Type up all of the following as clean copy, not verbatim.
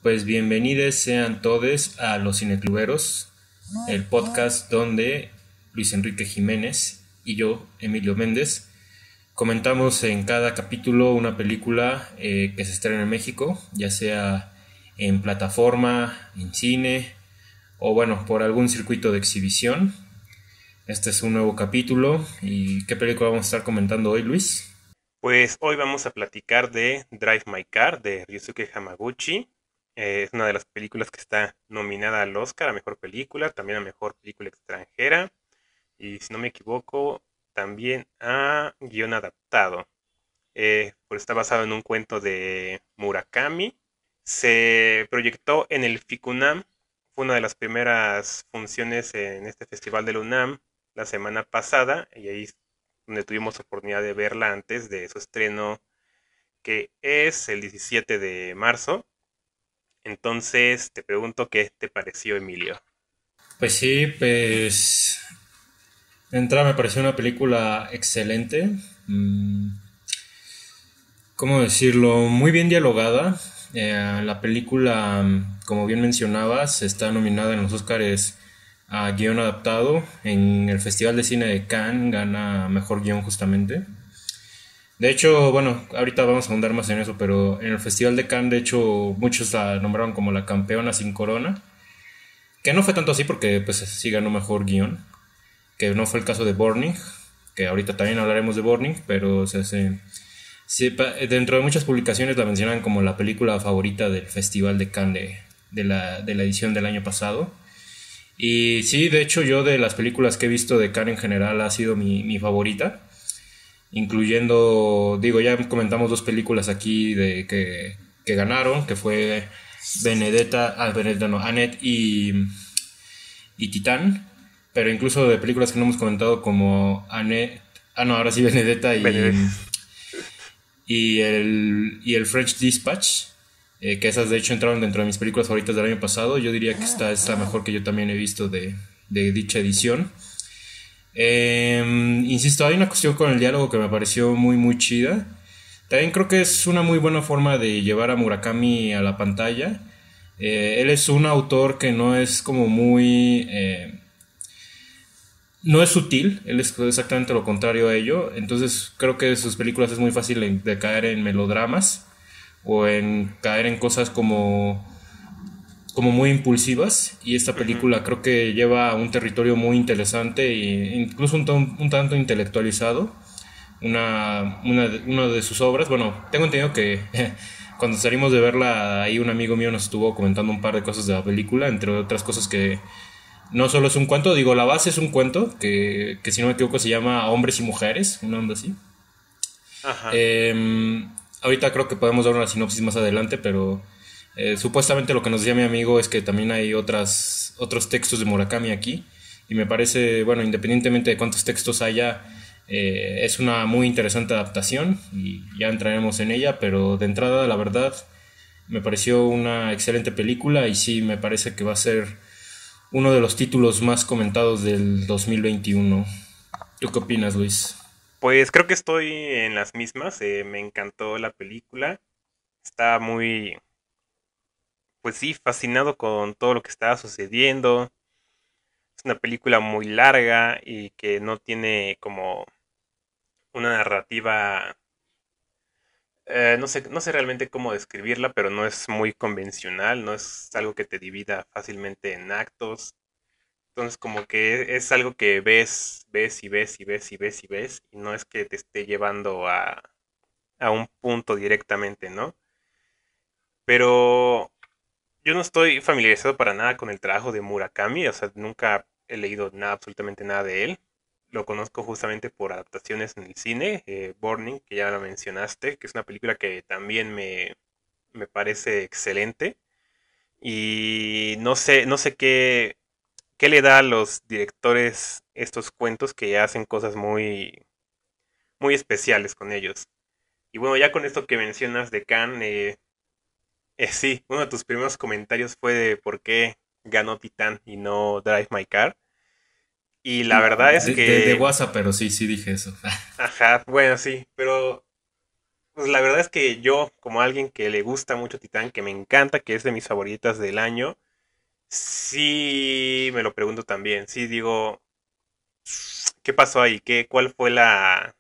Pues bienvenidos sean todos a Los Cinecluberos, el podcast donde Luis Enrique Jiménez y yo, Emilio Méndez, comentamos en cada capítulo una película que se estrena en México, ya sea en plataforma, en cine o bueno, por algún circuito de exhibición. Este es un nuevo capítulo. ¿Y qué película vamos a estar comentando hoy, Luis? Pues hoy vamos a platicar de Drive My Car de Ryusuke Hamaguchi. Es una de las películas que está nominada al Oscar a Mejor Película, también a Mejor Película Extranjera y si no me equivoco también a Guión Adaptado. Pues está basado en un cuento de Murakami. Se proyectó en el FICUNAM, fue una de las primeras funciones en este festival del UNAM la semana pasada y ahí es donde tuvimos oportunidad de verla antes de su estreno que es el 17 de marzo. Entonces te pregunto qué te pareció, Emilio. Pues sí, pues de entrada me pareció una película excelente. ¿Cómo decirlo? Muy bien dialogada. La película, como bien mencionabas, está nominada en los Oscars a guión adaptado. En el Festival de Cine de Cannes gana mejor guión justamente. De hecho, bueno, ahorita vamos a ahondar más en eso, pero en el Festival de Cannes, de hecho, muchos la nombraron como la campeona sin corona. Que no fue tanto así porque pues sí ganó mejor guión. Que no fue el caso de Burning. Que ahorita también hablaremos de Burning, pero o sea, sí, dentro de muchas publicaciones la mencionan como la película favorita del Festival de Cannes de la edición del año pasado. Y sí, de hecho yo de las películas que he visto de Cannes en general ha sido mi favorita. Incluyendo, digo, ya comentamos dos películas aquí que ganaron, que fue Benedetta no, Annette y Titán. Pero incluso de películas que no hemos comentado como Annette, no, ahora sí Benedetta Benedez. y el French Dispatch, que esas de hecho entraron dentro de mis películas favoritas del año pasado. Yo diría que esta es la mejor que yo también he visto de dicha edición. Insisto, hay una cuestión con el diálogo que me pareció muy muy chida. También creo que es una muy buena forma de llevar a Murakami a la pantalla. Él es un autor que no es como muy... no es sutil, él es exactamente lo contrario a ello. Entonces creo que de sus películas es muy fácil de caer en melodramas o en caer en cosas como muy impulsivas, y esta Ujú. película creo que lleva a un territorio muy interesante e incluso un tanto intelectualizado. Una de sus obras, bueno, tengo entendido que cuando salimos de verla ahí un amigo mío nos estuvo comentando un par de cosas de la película, entre otras cosas que no solo es un cuento, digo, la base es un cuento que si no me equivoco se llama Hombres y Mujeres, una onda así. Ajá. Eh, Ahorita creo que podemos dar una sinopsis más adelante, pero supuestamente lo que nos decía mi amigo es que también hay otros textos de Murakami aquí. Y me parece, bueno, independientemente de cuántos textos haya, es una muy interesante adaptación y ya entraremos en ella, pero de entrada, la verdad, me pareció una excelente película y sí, me parece que va a ser uno de los títulos más comentados del 2021. ¿Tú qué opinas, Luis? Pues creo que estoy en las mismas. Me encantó la película. Estaba muy, pues sí, fascinado con todo lo que estaba sucediendo. Es una película muy larga y que no tiene como una narrativa. No sé realmente cómo describirla, pero no es muy convencional, no es algo que te divida fácilmente en actos. Entonces como que es algo que ves y ves y ves y ves y ves, y no es que te esté llevando a un punto directamente, ¿no? Pero yo no estoy familiarizado para nada con el trabajo de Murakami, o sea, nunca he leído nada, absolutamente nada de él. Lo conozco justamente por adaptaciones en el cine, Burning, que ya lo mencionaste, que es una película que también me parece excelente. Y no sé qué le da a los directores estos cuentos que hacen cosas muy, muy especiales con ellos. Y bueno, ya con esto que mencionas de Khan, sí, uno de tus primeros comentarios fue de por qué ganó Titán y no Drive My Car. Y la verdad es De que, WhatsApp, pero sí, sí dije eso. ajá, bueno, sí, pero Pues la verdad es que yo, como alguien que le gusta mucho Titán, que me encanta, que es de mis favoritas del año, sí me lo pregunto también. Sí digo, ¿qué pasó ahí? ¿Cuál fue la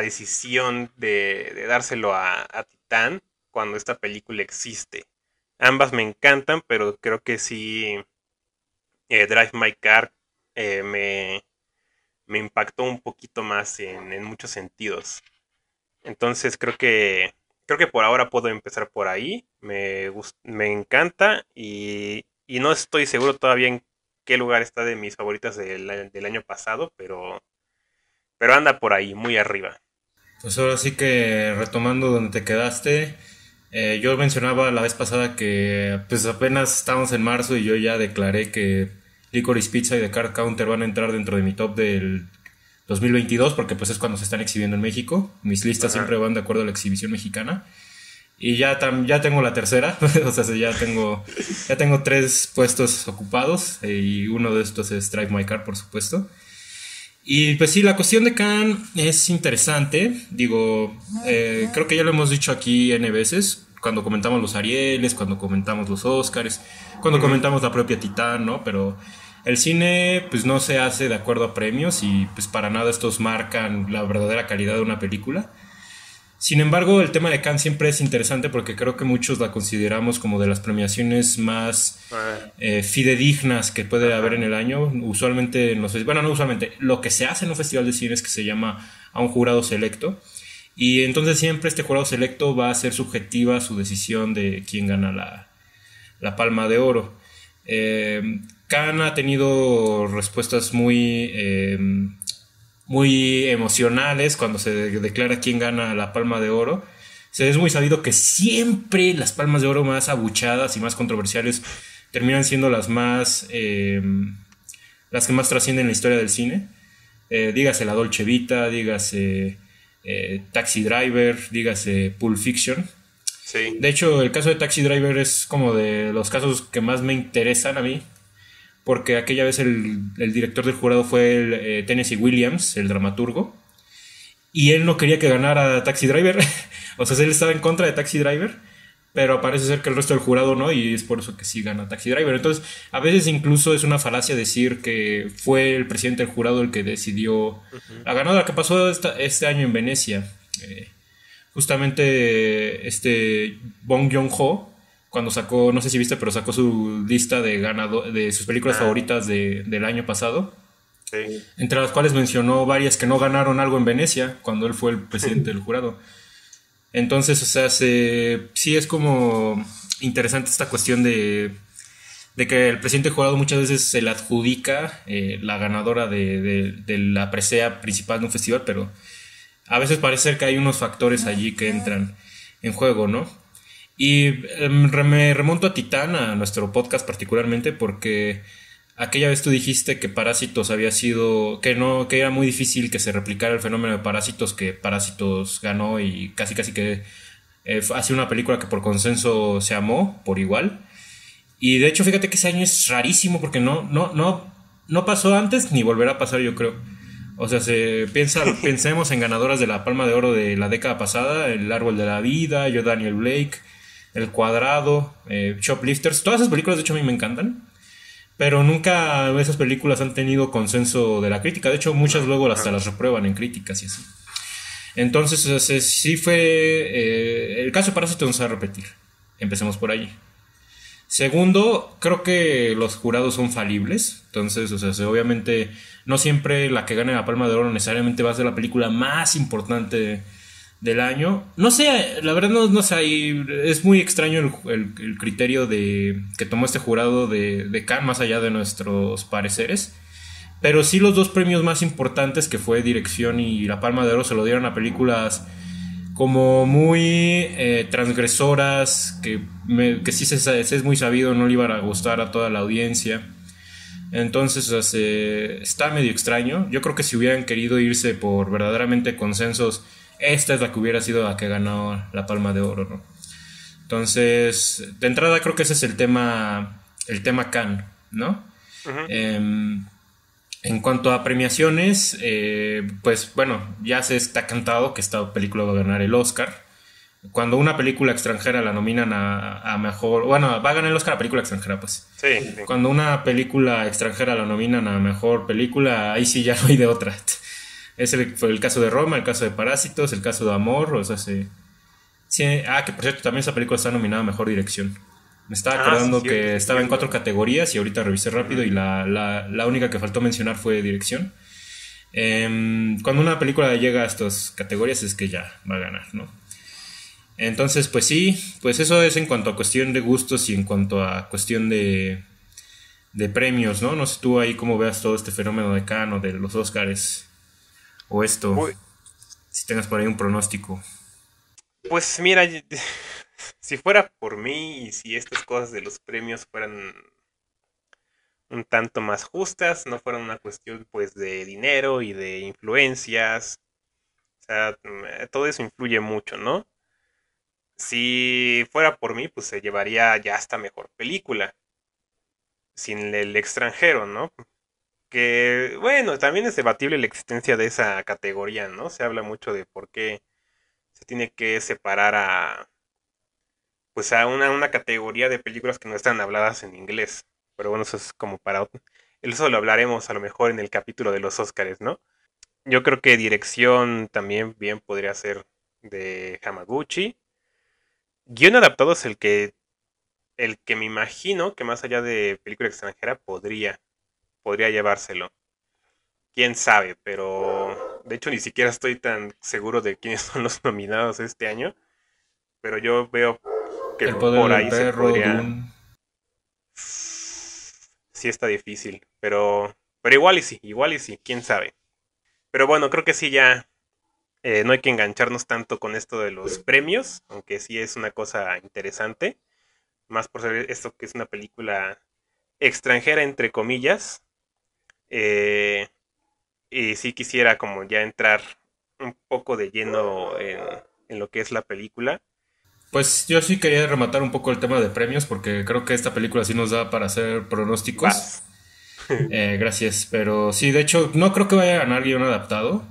decisión de dárselo a Titán cuando esta película existe? Ambas me encantan, pero creo que sí, Drive My Car eh, me, me impactó un poquito más en muchos sentidos. Entonces creo que por ahora puedo empezar por ahí. Me encanta y no estoy seguro todavía en qué lugar está de mis favoritas del año pasado, pero anda por ahí, muy arriba. Pues ahora sí que retomando donde te quedaste, yo mencionaba la vez pasada que pues apenas estamos en marzo y yo ya declaré que Licorice Pizza y The Card Counter van a entrar dentro de mi top del 2022 porque pues es cuando se están exhibiendo en México. Mis listas Ajá. siempre van de acuerdo a la exhibición mexicana. Y ya tengo la tercera, o sea, ya tengo tres puestos ocupados y uno de estos es Drive My Car, por supuesto. Y pues sí, la cuestión de Cannes es interesante. Digo, creo que ya lo hemos dicho aquí N veces, cuando comentamos los Arieles, cuando comentamos los Oscars, cuando Ujú. comentamos la propia Titán, ¿no? Pero el cine pues no se hace de acuerdo a premios y pues para nada estos marcan la verdadera calidad de una película. Sin embargo, el tema de Cannes siempre es interesante porque creo que muchos la consideramos como de las premiaciones más Ah, fidedignas que puede haber ajá. en el año. Usualmente, bueno, no usualmente, lo que se hace en un festival de cine es que se llama a un jurado selecto. Y entonces siempre este jurado selecto va a ser subjetiva su decisión de quién gana la Palma de Oro. Cannes ha tenido respuestas muy emocionales cuando se declara quién gana la Palma de Oro. Se es muy sabido que siempre las palmas de oro más abuchadas y más controversiales terminan siendo las que más trascienden en la historia del cine. Dígase La Dolce Vita, dígase Taxi Driver, dígase Pulp Fiction. Sí. De hecho, el caso de Taxi Driver es como de los casos que más me interesan a mí, porque aquella vez el director del jurado fue Tennessee Williams, el dramaturgo, y él no quería que ganara Taxi Driver. O sea, él estaba en contra de Taxi Driver, pero parece ser que el resto del jurado no, y es por eso que sí gana Taxi Driver. Entonces, a veces incluso es una falacia decir que fue el presidente del jurado el que decidió Ujú. la ganadora que pasó este año en Venecia. Justamente Bong Joon-ho, cuando sacó, no sé si viste, pero sacó su lista de sus películas Ah, favoritas del año pasado, sí. entre las cuales mencionó varias que no ganaron algo en Venecia cuando él fue el presidente del jurado. Entonces, o sea, sí es como interesante esta cuestión de que el presidente del jurado muchas veces se le adjudica la ganadora de la presea principal de un festival, pero a veces parece ser que hay unos factores allí que entran en juego, ¿no? Y me remonto a Titán, a nuestro podcast particularmente, porque aquella vez tú dijiste que Parásitos había sido, que no, que era muy difícil que se replicara el fenómeno de Parásitos, que Parásitos ganó y casi casi que ha sido una película que por consenso se amó por igual. Y de hecho, fíjate que ese año es rarísimo porque no pasó antes ni volverá a pasar, yo creo. O sea, pensemos en ganadoras de la Palma de Oro de la década pasada, El Árbol de la Vida, Yo Daniel Blake, El Cuadrado, Shoplifters. Todas esas películas, de hecho, a mí me encantan. Pero nunca esas películas han tenido consenso de la crítica. De hecho, muchas No. luego hasta Ajá. las reprueban en críticas y así. Entonces, o sea, sí fue. El caso de Parásito no se va a repetir. Empecemos por ahí. Segundo, creo que los jurados son falibles. Entonces, o sea, obviamente no siempre la que gane la Palma de Oro necesariamente va a ser la película más importante del año. No sé, la verdad no sé, es muy extraño el criterio que tomó este jurado de Cannes, más allá de nuestros pareceres. Pero sí los dos premios más importantes, que fue dirección y la Palma de Oro, se lo dieron a películas como muy transgresoras, que sí es muy sabido, no le iban a gustar a toda la audiencia. Entonces, o sea, está medio extraño. Yo creo que si hubieran querido irse por verdaderamente consensos, esta es la que hubiera sido la que ganó la Palma de Oro, ¿no? Entonces, de entrada creo que ese es el tema Cannes, ¿no? Ujú. Eh, En cuanto a premiaciones, pues bueno, ya se está cantado que esta película va a ganar el Oscar. Cuando una película extranjera la nominan a mejor, bueno, va a ganar el Oscar a película extranjera, pues. Sí, sí. Cuando una película extranjera la nominan a mejor película, ahí sí ya no hay de otra. Fue el caso de Roma, el caso de Parásitos, el caso de Amor, o sea, sí, que por cierto, también esa película está nominada a mejor dirección. Me estaba Sí, acordando cierto, que sí, estaba en cierto. 4 categorías y ahorita revisé rápido y la única que faltó mencionar fue dirección. Cuando una película llega a estas categorías es que ya va a ganar, ¿no? Entonces, pues sí, pues eso es en cuanto a cuestión de gustos y en cuanto a cuestión de premios, ¿no? No sé tú ahí cómo veas todo este fenómeno de Cannes o de los Oscars o esto, Uy, si tengas por ahí un pronóstico. pues mira, si fuera por mí y si estas cosas de los premios fueran un tanto más justas, no fueran una cuestión pues de dinero y de influencias, o sea, todo eso influye mucho, ¿no? Si fuera por mí, pues se llevaría ya hasta mejor película, sin el extranjero, ¿no? Que, bueno, también es debatible la existencia de esa categoría, ¿no? Se habla mucho de por qué se tiene que separar pues a una categoría de películas que no están habladas en inglés. Pero bueno, eso es como para otro. Eso lo hablaremos a lo mejor en el capítulo de los Óscares, ¿no? Yo creo que dirección también bien podría ser de Hamaguchi. Guión adaptado es el que me imagino que más allá de película extranjera podría llevárselo. Quién sabe, pero de hecho ni siquiera estoy tan seguro de quiénes son los nominados este año. Pero yo veo que El poder por del ahí se perro, podría. Dune. Sí está difícil, pero igual y sí, quién sabe. Pero bueno, creo que sí ya no hay que engancharnos tanto con esto de los premios, aunque sí es una cosa interesante, más por ser esto que es una película extranjera entre comillas. Eh, y sí quisiera como ya entrar un poco de lleno en lo que es la película. Pues yo sí quería rematar un poco el tema de premios porque creo que esta película sí nos da para hacer pronósticos. Vas. Gracias, pero sí, de hecho no creo que vaya a ganar guión adaptado,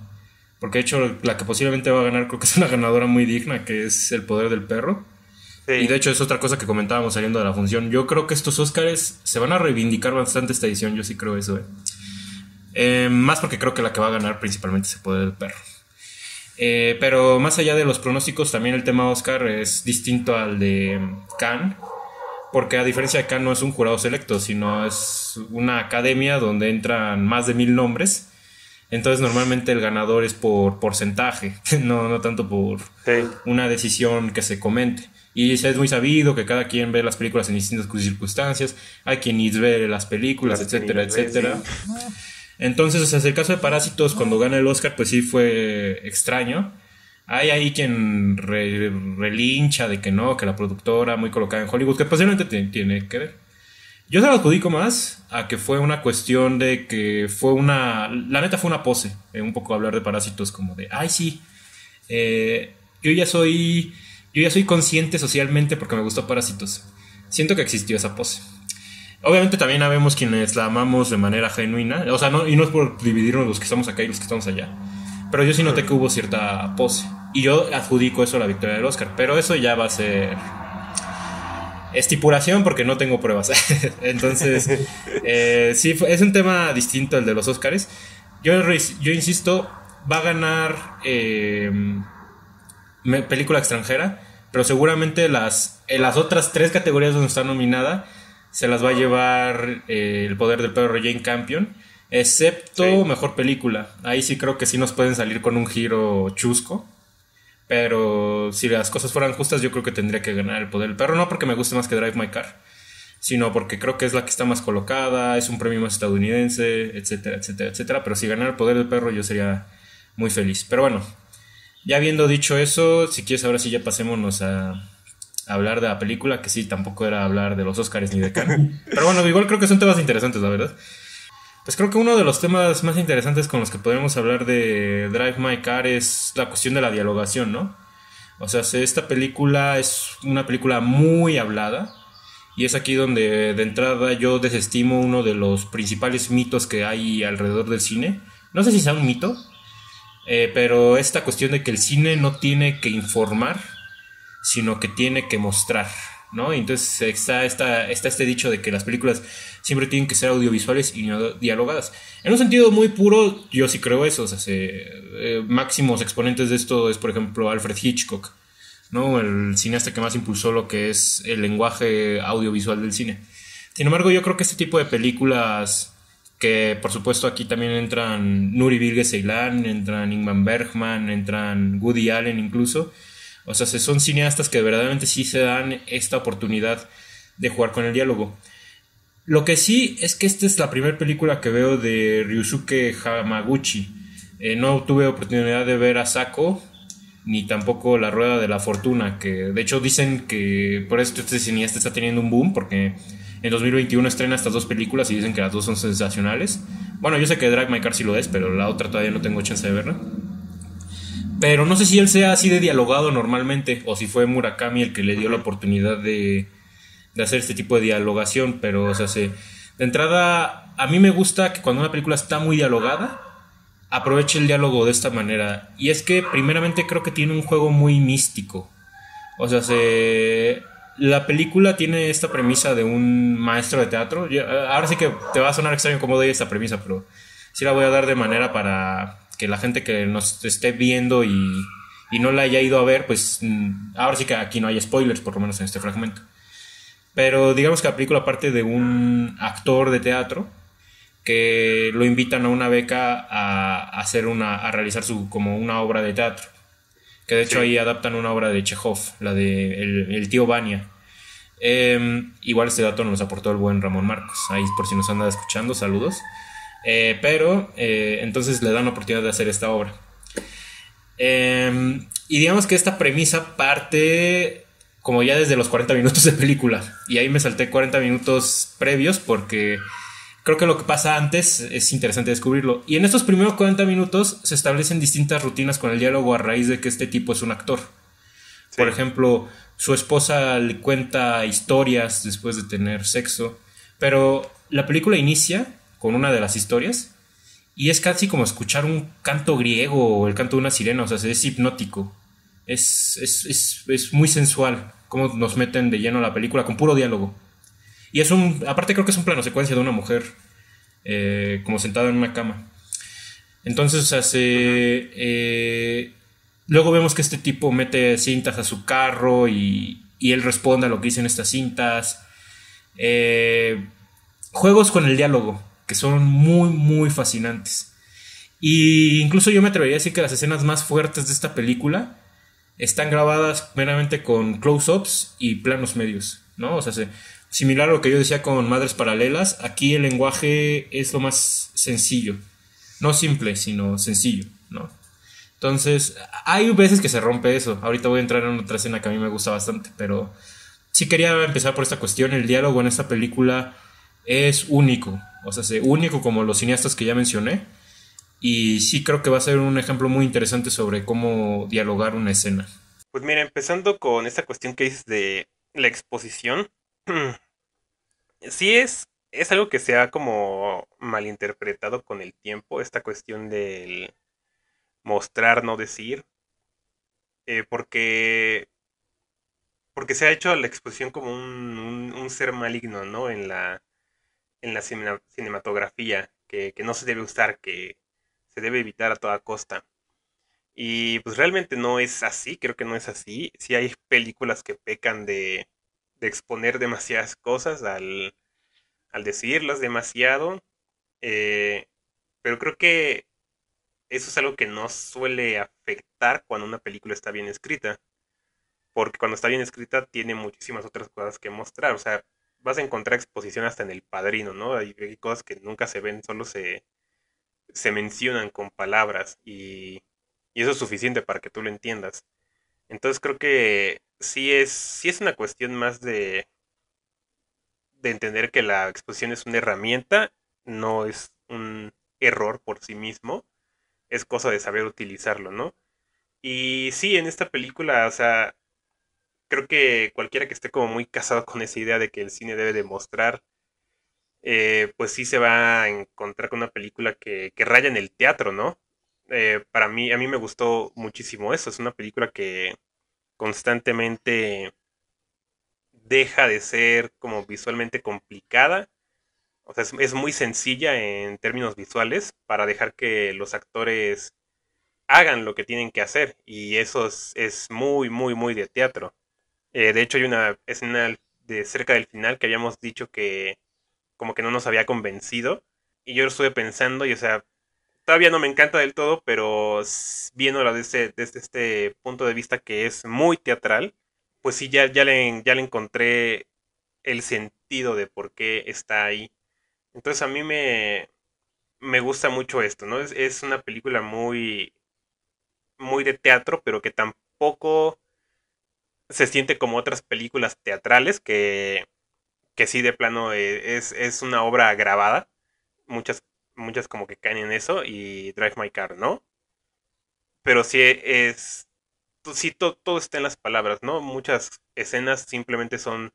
porque de hecho la que posiblemente va a ganar creo que es una ganadora muy digna, que es El poder del perro. Y de Sí, hecho es otra cosa que comentábamos saliendo de la función. Yo creo que estos Óscares se van a reivindicar bastante esta edición, yo sí creo eso. Más porque creo que la que va a ganar principalmente es El poder del perro. Pero más allá de los pronósticos, también el tema Oscar es distinto al de Cannes, porque a diferencia de Cannes no es un jurado selecto, sino es una academia donde entran más de 1000 nombres. Entonces normalmente el ganador es por porcentaje, no tanto por sí. una decisión que se comente. Y es muy sabido que cada quien ve las películas en distintas circunstancias, hay quien ve las películas, Las que ni etcétera, las ves, etcétera. sí. Entonces, o sea, el caso de Parásitos, cuando gana el Oscar, pues sí fue extraño. Hay ahí quien relincha de que no, que la productora muy colocada en Hollywood, que posiblemente tiene que ver. Yo se lo adjudico más a que fue una cuestión de que fue una... La neta fue una pose, un poco hablar de Parásitos como de, ay sí, eh, yo ya soy... Yo ya soy consciente socialmente porque me gustó Parásitos. Siento que existió esa pose. Obviamente también habemos quienes la amamos de manera genuina. O sea, no, y no es por dividirnos los que estamos acá y los que estamos allá. Pero yo sí noté que hubo cierta pose. Y yo adjudico eso a la victoria del Oscar. Pero eso ya va a ser estipulación porque no tengo pruebas. Entonces, sí, es un tema distinto al de los Oscars. Yo insisto, va a ganar película extranjera. Pero seguramente las otras 3 categorías donde está nominada se las va a llevar El poder del perro Jane Campion, excepto Sí. mejor película. Ahí sí creo que sí nos pueden salir con un giro chusco, pero si las cosas fueran justas yo creo que tendría que ganar El poder del perro, no porque me guste más que Drive My Car, sino porque creo que es la que está más colocada, es un premio más estadounidense, etcétera, etcétera, etcétera, pero si ganara El poder del perro yo sería muy feliz. Pero bueno, ya habiendo dicho eso, si quieres ahora sí ya pasémonos a hablar de la película, que sí, tampoco era hablar de los Oscars ni de Cannes. Pero bueno, igual creo que son temas interesantes, la verdad. Pues creo que uno de los temas más interesantes con los que podemos hablar de Drive My Car es la cuestión de la dialogación, ¿no? O sea, esta película es una película muy hablada Y es aquí donde de entrada yo desestimo uno de los principales mitos que hay alrededor del cine. No sé si sea un mito, pero esta cuestión de que el cine no tiene que informar, sino que tiene que mostrar, ¿no? Y entonces está este dicho de que las películas siempre tienen que ser audiovisuales y no dialogadas. En un sentido muy puro, yo sí creo eso. O sea, máximos exponentes de esto es, por ejemplo, Alfred Hitchcock, ¿no? El cineasta que más impulsó lo que es el lenguaje audiovisual del cine. Sin embargo, yo creo que este tipo de películas, que por supuesto aquí también entran Nuri Bilge Ceylan, entran Ingmar Bergman, entran Woody Allen incluso, o sea, son cineastas que verdaderamente sí se dan esta oportunidad de jugar con el diálogo. Lo que sí es que esta es la primera película que veo de Ryusuke Hamaguchi. No tuve oportunidad de ver a Sako, ni tampoco La Rueda de la Fortuna, que de hecho dicen que por esto este cineasta está teniendo un boom, porque en 2021 estrena estas dos películas y dicen que las dos son sensacionales. Bueno, yo sé que Drive My Car sí lo es, pero la otra todavía no tengo chance de verla. Pero no sé si él sea así de dialogado normalmente, o si fue Murakami el que le dio la oportunidad de hacer este tipo de dialogación. Pero, o sea, de entrada, a mí me gusta que cuando una película está muy dialogada, aproveche el diálogo de esta manera. Y es que, primeramente, creo que tiene un juego muy místico. O sea, la película tiene esta premisa de un maestro de teatro. Ahora sí que te va a sonar extraño cómo doy esta premisa, pero sí la voy a dar de manera para que la gente que nos esté viendo y no la haya ido a ver, pues ahora sí que aquí no hay spoilers, por lo menos en este fragmento. Pero digamos que la película parte de un actor de teatro que lo invitan a una beca a hacer a realizar como una obra de teatro. Que de hecho Sí. ahí adaptan una obra de Chekhov, la de el tío Vania. Igual este dato nos aportó el buen Ramón Marcos. Ahí por si nos anda escuchando, saludos. Pero entonces le dan la oportunidad de hacer esta obra. Y digamos que esta premisa parte como ya desde los 40 minutos de película. Y ahí me salté 40 minutos previos porque creo que lo que pasa antes es interesante descubrirlo. Y en estos primeros 40 minutos se establecen distintas rutinas con el diálogo a raíz de que este tipo es un actor. Por Sí. ejemplo, su esposa le cuenta historias después de tener sexo. Pero la película inicia con una de las historias y es casi como escuchar un canto griego o el canto de una sirena. O sea, es hipnótico. Es muy sensual cómo nos meten de lleno a la película con puro diálogo. Y aparte creo que es un plano secuencia de una mujer como sentada en una cama. Entonces, o sea, Ujú. luego vemos que este tipo mete cintas a su carro y él responde a lo que dicen estas cintas. Eh, Juegos con el diálogo, que son muy, muy fascinantes. Y incluso yo me atrevería a decir que las escenas más fuertes de esta película están grabadas meramente con close-ups y planos medios, ¿no? O sea, similar a lo que yo decía con Madres Paralelas, aquí el lenguaje es lo más sencillo. No simple, sino sencillo, ¿no? Entonces, hay veces que se rompe eso. Ahorita voy a entrar en otra escena que a mí me gusta bastante, pero sí quería empezar por esta cuestión. El diálogo en esta película es único, o sea, único como los cineastas que ya mencioné. Y sí creo que va a ser un ejemplo muy interesante sobre cómo dialogar una escena. Pues mira, empezando con esta cuestión que dices de la exposición, sí es algo que se ha como malinterpretado con el tiempo, esta cuestión del mostrar, no decir, porque, porque se ha hecho a la exposición como un ser maligno, ¿no? En la cinematografía, que no se debe usar, que se debe evitar a toda costa. Y pues realmente no es así, creo que no es así. Sí hay películas que pecan de exponer demasiadas cosas al decidirlas demasiado, eh, pero creo que eso es algo que no suele afectar cuando una película está bien escrita, porque cuando está bien escrita tiene muchísimas otras cosas que mostrar, o sea, vas a encontrar exposición hasta en El Padrino, ¿no? Hay cosas que nunca se ven, solo se mencionan con palabras y eso es suficiente para que tú lo entiendas. Entonces creo que sí es una cuestión más de entender que la exposición es una herramienta, no es un error por sí mismo, es cosa de saber utilizarlo, ¿no? Y sí, en esta película, o sea, creo que cualquiera que esté como muy casado con esa idea de que el cine debe demostrar, pues sí se va a encontrar con una película que raya en el teatro, ¿no? Para mí, a mí me gustó muchísimo eso. Es una película que constantemente deja de ser como visualmente complicada. O sea, es muy sencilla en términos visuales para dejar que los actores hagan lo que tienen que hacer. Y eso es muy, muy, muy de teatro. De hecho, hay una escena de cerca del final que habíamos dicho que como que no nos había convencido. Y yo lo estuve pensando y, o sea, todavía no me encanta del todo, pero viéndolo desde este punto de vista que es muy teatral, pues sí, ya le encontré el sentido de por qué está ahí. Entonces a mí me gusta mucho esto, ¿no? Es una película muy, muy de teatro, pero que tampoco se siente como otras películas teatrales que sí de plano es una obra grabada. Muchas, muchas como que caen en eso y Drive My Car, ¿no? Pero sí es, sí todo está en las palabras, ¿no? Muchas escenas simplemente son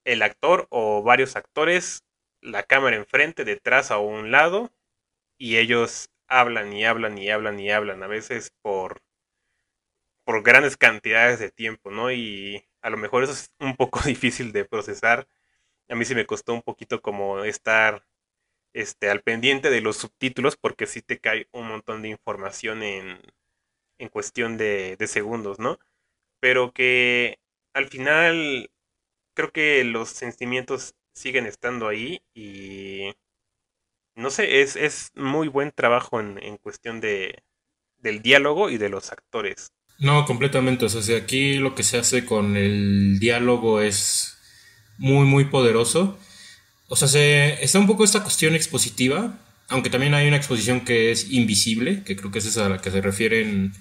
el actor o varios actores, la cámara enfrente, detrás o a un lado, y ellos hablan y hablan y hablan y hablan, a veces por grandes cantidades de tiempo, ¿no? Y a lo mejor eso es un poco difícil de procesar. A mí sí me costó un poquito como estar al pendiente de los subtítulos porque sí te cae un montón de información en cuestión de segundos, ¿no? Pero que al final creo que los sentimientos siguen estando ahí y no sé, es muy buen trabajo en cuestión del diálogo y de los actores. No, completamente. O sea, si aquí lo que se hace con el diálogo es muy, muy poderoso. O sea, está un poco esta cuestión expositiva, aunque también hay una exposición que es invisible, que creo que es esa a la que se refieren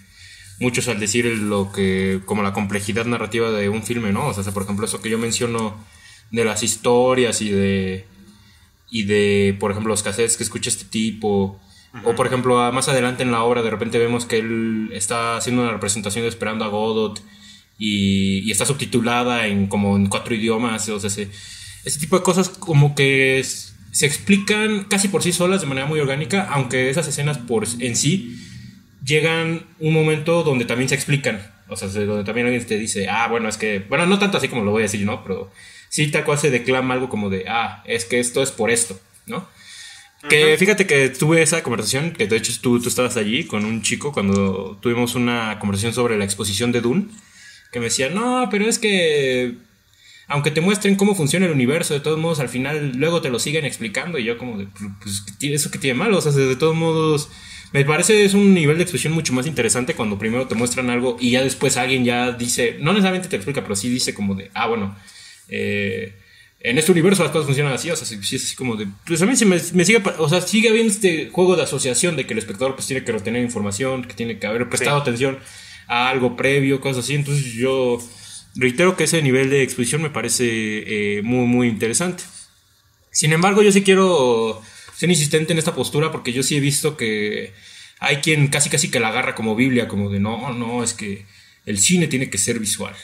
muchos al decir lo que, como la complejidad narrativa de un filme, ¿no? O sea, por ejemplo, eso que yo menciono de las historias y de, por ejemplo, los cassettes que escucha este tipo. O, Ujú. por ejemplo, más adelante en la obra, de repente vemos que él está haciendo una representación de Esperando a Godot y está subtitulada en como en 4 idiomas. O sea, ese tipo de cosas como que se explican casi por sí solas de manera muy orgánica, aunque esas escenas por en sí llegan un momento donde también se explican. O sea, donde también alguien te dice, ah, bueno, es que, bueno, no tanto así como lo voy a decir, ¿no? Pero sí tal cual se declama algo como de, ah, es que esto es por esto, ¿no? Que Ujú. fíjate que tuve esa conversación, que de hecho tú estabas allí con un chico cuando tuvimos una conversación sobre la exposición de Dune, que me decía, no, pero es que aunque te muestren cómo funciona el universo, de todos modos al final luego te lo siguen explicando y yo como de, pues, ¿eso qué tiene malo? O sea, de todos modos, me parece es un nivel de expresión mucho más interesante cuando primero te muestran algo y ya después alguien ya dice, no necesariamente te explica, pero sí dice como de, ah, bueno, eh, en este universo las cosas funcionan así, o sea, sí es así como de, pues a mí me sigue, o sea, sigue habiendo este juego de asociación de que el espectador pues tiene que retener información, que tiene que haber Sí. prestado atención a algo previo, cosas así, entonces yo reitero que ese nivel de exposición me parece muy, muy interesante. Sin embargo, yo sí quiero ser insistente en esta postura porque yo sí he visto que hay quien casi casi que la agarra como Biblia, como de no, no, es que el cine tiene que ser visual.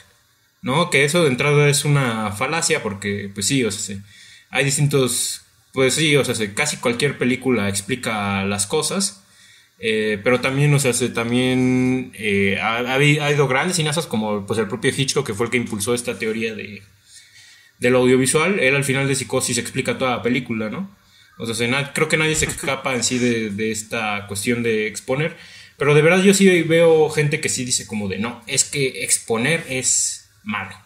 ¿No? Que eso de entrada es una falacia porque, pues sí, o sea, hay distintos, pues sí, o sea, casi cualquier película explica las cosas, pero también, o sea, también ha habido grandes cineastas como pues el propio Hitchcock, que fue el que impulsó esta teoría del audiovisual. Él al final de Psicosis explica toda la película, ¿no? O sea, creo que nadie se escapa en sí de esta cuestión de exponer, pero de verdad yo sí veo gente que sí dice como de, no, es que exponer es malo,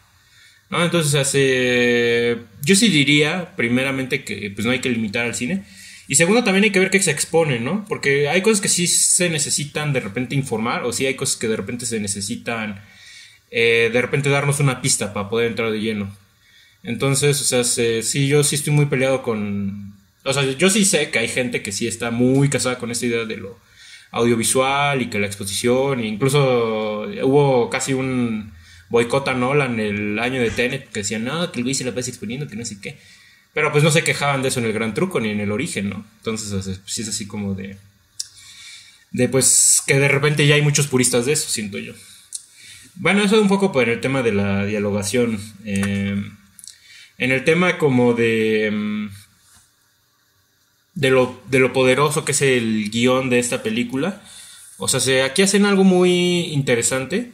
¿no? Entonces, yo sí diría, primeramente, que pues no hay que limitar al cine. Y segundo, también hay que ver qué se expone, ¿no? Porque hay cosas que sí se necesitan de repente informar, o sí hay cosas que de repente se necesitan, de repente darnos una pista para poder entrar de lleno. Entonces, o sea, sí, yo sí estoy muy peleado con... O sea, yo sí sé que hay gente que sí está muy casada con esta idea de lo audiovisual y que la exposición, e incluso hubo casi un boicot a Nolan el año de Tenet, que decían, no, que el güey se la pasa exponiendo, que no sé qué. Pero pues no se quejaban de eso en el Gran Truco ni en el Origen, ¿no? Entonces, o sea, pues, sí es así como de pues que de repente ya hay muchos puristas de eso, siento yo. Bueno, eso es un poco por el tema de la dialogación. En el tema como de lo poderoso que es el guión de esta película. O sea, aquí hacen algo muy interesante,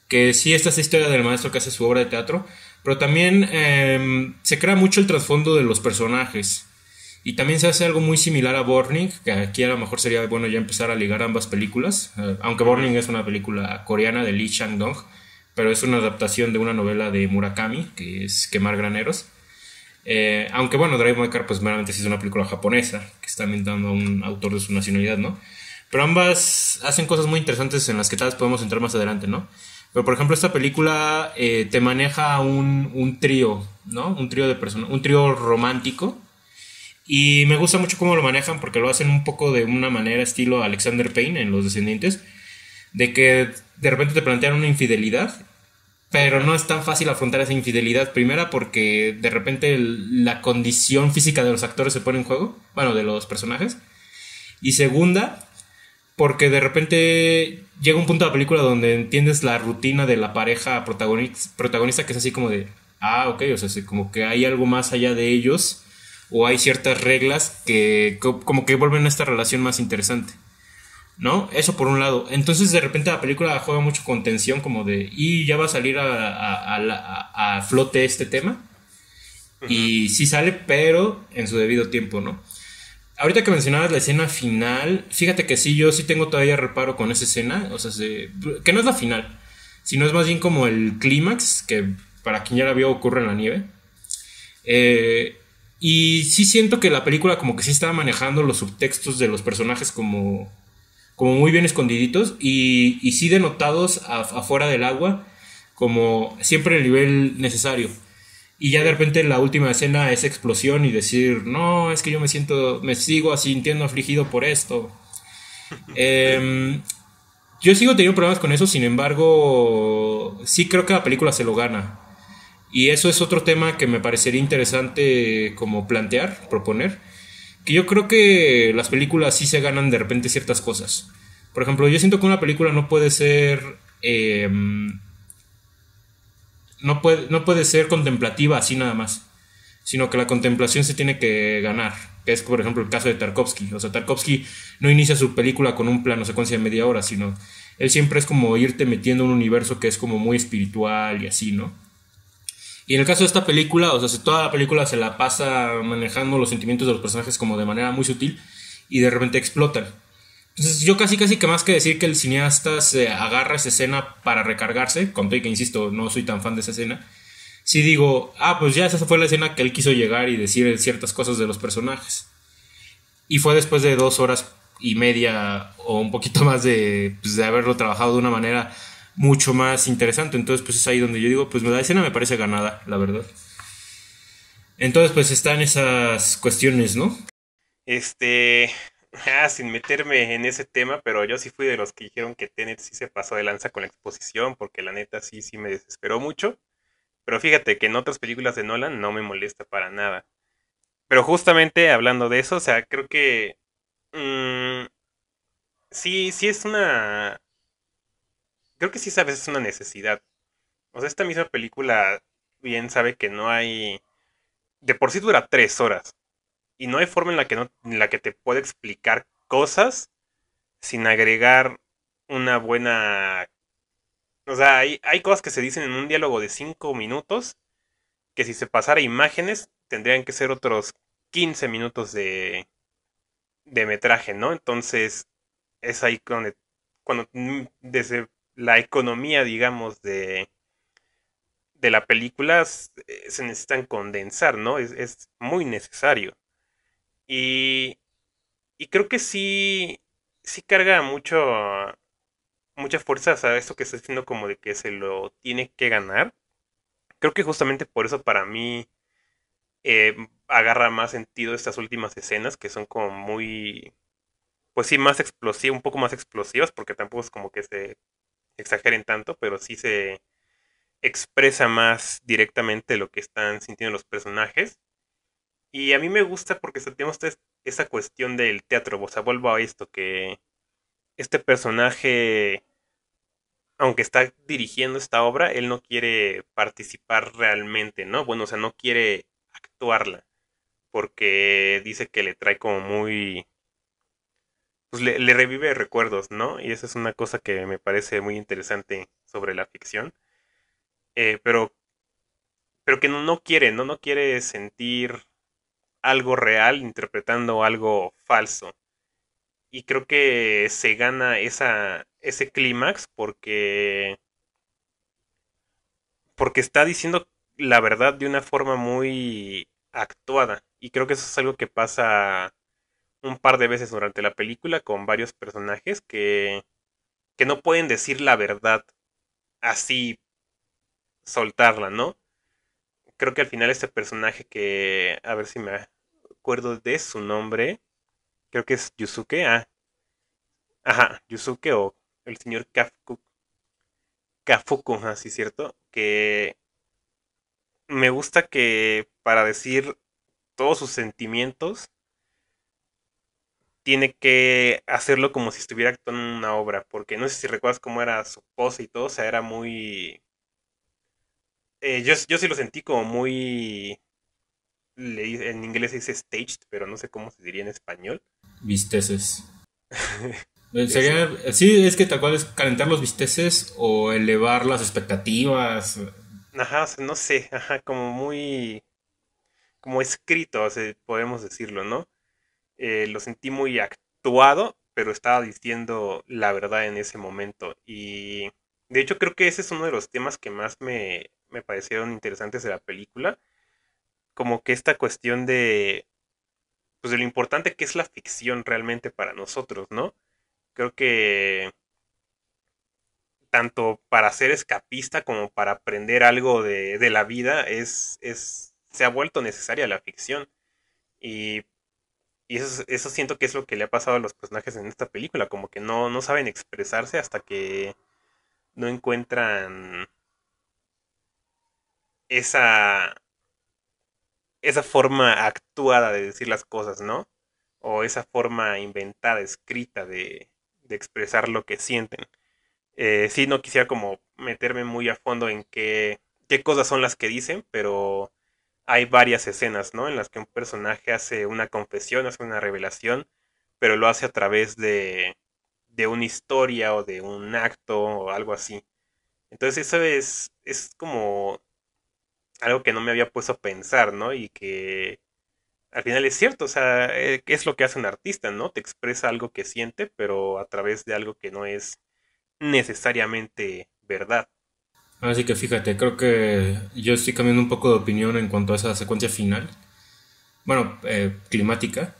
que sí, esta es la historia del maestro que hace su obra de teatro, pero también se crea mucho el trasfondo de los personajes. Y también se hace algo muy similar a Burning, que aquí a lo mejor sería bueno ya empezar a ligar ambas películas, aunque Ujú. Burning es una película coreana de Lee Chang-dong, pero es una adaptación de una novela de Murakami, que es Quemar Graneros. Aunque bueno, Drive My Car pues meramente sí es una película japonesa, que está ambientando a un autor de su nacionalidad, ¿no? Pero ambas hacen cosas muy interesantes en las que tal vez podemos entrar más adelante, ¿no? Pero por ejemplo esta película te maneja un trío, ¿no? Un trío de personas, un trío romántico. Y me gusta mucho cómo lo manejan porque lo hacen un poco de una manera estilo Alexander Payne en Los Descendientes, de que de repente te plantean una infidelidad, pero Ujú. no es tan fácil afrontar esa infidelidad. Primera porque de repente la condición física de los actores se pone en juego, bueno, de los personajes. Y segunda, porque de repente llega un punto de la película donde entiendes la rutina de la pareja protagonista, que es así como de, ah, ok, o sea, como que hay algo más allá de ellos, o hay ciertas reglas que como que vuelven a esta relación más interesante, ¿no? Eso por un lado. Entonces de repente la película juega mucho con tensión, como de, y ya va a salir a flote este tema. Ujú. Y sí sale, pero en su debido tiempo, ¿no? Ahorita que mencionabas la escena final, fíjate que sí, yo sí tengo todavía reparo con esa escena, o sea, que no es la final, sino es más bien como el clímax, que para quien ya la vio ocurre en la nieve. Eh, y sí siento que la película como que sí estaba manejando los subtextos de los personajes como muy bien escondiditos y sí denotados afuera del agua, como siempre el nivel necesario. Y ya de Sí. repente la última escena es explosión y decir, no, es que yo me sigo sintiendo afligido por esto. Eh, yo sigo teniendo problemas con eso, sin embargo, sí creo que la película se lo gana. Y eso es otro tema que me parecería interesante como plantear, proponer. Que yo creo que las películas sí se ganan de repente ciertas cosas. Por ejemplo, yo siento que una película no puede ser no puede ser contemplativa así nada más, sino que la contemplación se tiene que ganar, que es por ejemplo el caso de Tarkovsky. O sea, Tarkovsky no inicia su película con un plano secuencia de media hora, sino él siempre es como irte metiendo en un universo que es como muy espiritual y así, ¿no? Y en el caso de esta película, o sea, si toda la película se la pasa manejando los sentimientos de los personajes como de manera muy sutil y de repente explotan. Entonces yo casi que más que decir que el cineasta se agarra esa escena para recargarse, con todo y que insisto, no soy tan fan de esa escena, sí digo, ah, pues ya esa fue la escena que él quiso llegar y decir ciertas cosas de los personajes. Y fue después de 2 horas y media o un poquito más de haberlo trabajado de una manera mucho más interesante. Entonces, pues es ahí donde yo digo, pues la escena me parece ganada, la verdad. Entonces, pues están esas cuestiones, ¿no? Este, sin meterme en ese tema, pero yo sí fui de los que dijeron que Tenet sí se pasó de lanza con la exposición, porque la neta sí, sí me desesperó mucho. Pero fíjate que en otras películas de Nolan no me molesta para nada. Pero justamente hablando de eso, o sea, creo que mm, sí, sí es una, creo que sí sabes, es una necesidad. O sea, esta misma película bien sabe que no hay, de por sí dura 3 horas y no hay forma en la que no, en la que te pueda explicar cosas sin agregar una buena... O sea, hay cosas que se dicen en un diálogo de 5 minutos que si se pasara a imágenes tendrían que ser otros 15 minutos de metraje, ¿no? Entonces es ahí donde, cuando desde la economía, digamos, de la película se necesitan condensar, ¿no? Es muy necesario. Y, y creo que sí, sí carga mucha fuerza, o sea, esto que está diciendo como de que se lo tiene que ganar. Creo que justamente por eso para mí agarra más sentido estas últimas escenas que son como muy, pues sí, más explosivas, un poco más explosivas, porque tampoco es como que se exageren tanto, pero sí se expresa más directamente lo que están sintiendo los personajes. Y a mí me gusta porque tenemos esa cuestión del teatro, o sea, vuelvo a esto, que este personaje aunque está dirigiendo esta obra, él no quiere participar realmente, ¿no? Bueno, o sea, no quiere actuarla, porque dice que le trae como muy, pues le revive recuerdos, ¿no? Y esa es una cosa que me parece muy interesante sobre la ficción, eh, pero, pero que no quiere, ¿no? No quiere sentir algo real interpretando algo falso. Y creo que se gana ese clímax porque está diciendo la verdad de una forma muy actuada. Y creo que eso es algo que pasa un par de veces durante la película con varios personajes que no pueden decir la verdad así, soltarla, ¿no? Creo que al final este personaje que, a ver si me acuerdo de su nombre, creo que es Yusuke, ajá, Yusuke o el señor Kafuku, así cierto, que me gusta que para decir todos sus sentimientos tiene que hacerlo como si estuviera actuando en una obra, porque no sé si recuerdas cómo era su pose y todo, o sea, era muy... yo sí lo sentí como muy... en inglés se dice staged, pero no sé cómo se diría en español. Visteces. Eso. Sería, sí, es que tal cual es calentar los bisteces o elevar las expectativas. Ajá, o sea, no sé, ajá, como muy... como escrito, o sea, podemos decirlo, ¿no? Lo sentí muy actuado, pero estaba diciendo la verdad en ese momento. Y de hecho creo que ese es uno de los temas que más me parecieron interesantes de la película. Como que esta cuestión de, pues de lo importante que es la ficción realmente para nosotros, ¿no? Creo que tanto para ser escapista como para aprender algo de la vida se ha vuelto necesaria la ficción. Y Y eso siento que es lo que le ha pasado a los personajes en esta película, como que no saben expresarse hasta que no encuentran esa, esa forma actuada de decir las cosas, ¿no? O esa forma inventada, escrita de expresar lo que sienten. Sí, no quisiera como meterme muy a fondo en qué cosas son las que dicen, pero hay varias escenas, ¿no? En las que un personaje hace una confesión, hace una revelación, pero lo hace a través de una historia o de un acto o algo así. Entonces eso es como algo que no me había puesto a pensar, ¿no? Y que al final es cierto, o sea, ¿qué es lo que hace un artista, ¿no? Te expresa algo que siente, pero a través de algo que no es necesariamente verdad. Así que fíjate, creo que yo estoy cambiando un poco de opinión en cuanto a esa secuencia final. Bueno, climática.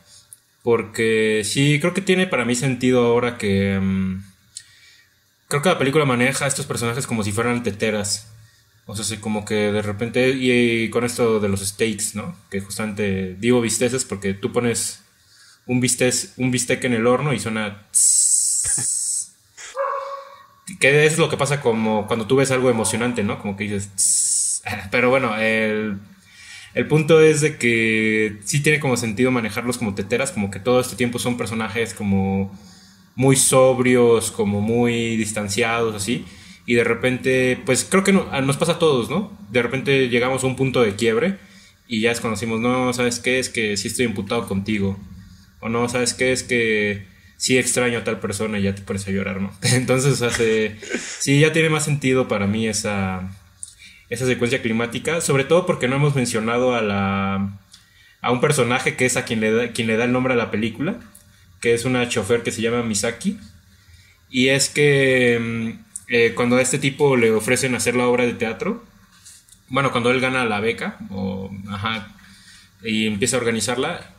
Porque sí, creo que tiene para mí sentido ahora que... creo que la película maneja a estos personajes como si fueran teteras. O sea, sí, como que de repente... Y con esto de los steaks, ¿no? Que justamente digo bisteces porque tú pones un bistec en el horno y suena... tss. Que es lo que pasa como cuando tú ves algo emocionante, ¿no? Como que dices... tss. Pero bueno, el punto es de que sí tiene como sentido manejarlos como teteras, como que todo este tiempo son personajes como muy sobrios, como muy distanciados, así. Y de repente, pues creo que nos pasa a todos, ¿no? De repente llegamos a un punto de quiebre y ya desconocimos, no, ¿sabes qué? Es que sí estoy imputado contigo. O no, ¿sabes qué? Es que sí extraño a tal persona y ya te pones a llorar, ¿no? Entonces hace... Sí, ya tiene más sentido para mí esa secuencia climática, sobre todo porque no hemos mencionado a un personaje que es a quien le da el nombre a la película, que es una chofer que se llama Misaki, y es que cuando a este tipo le ofrecen hacer la obra de teatro, bueno, cuando él gana la beca, ajá, y empieza a organizarla,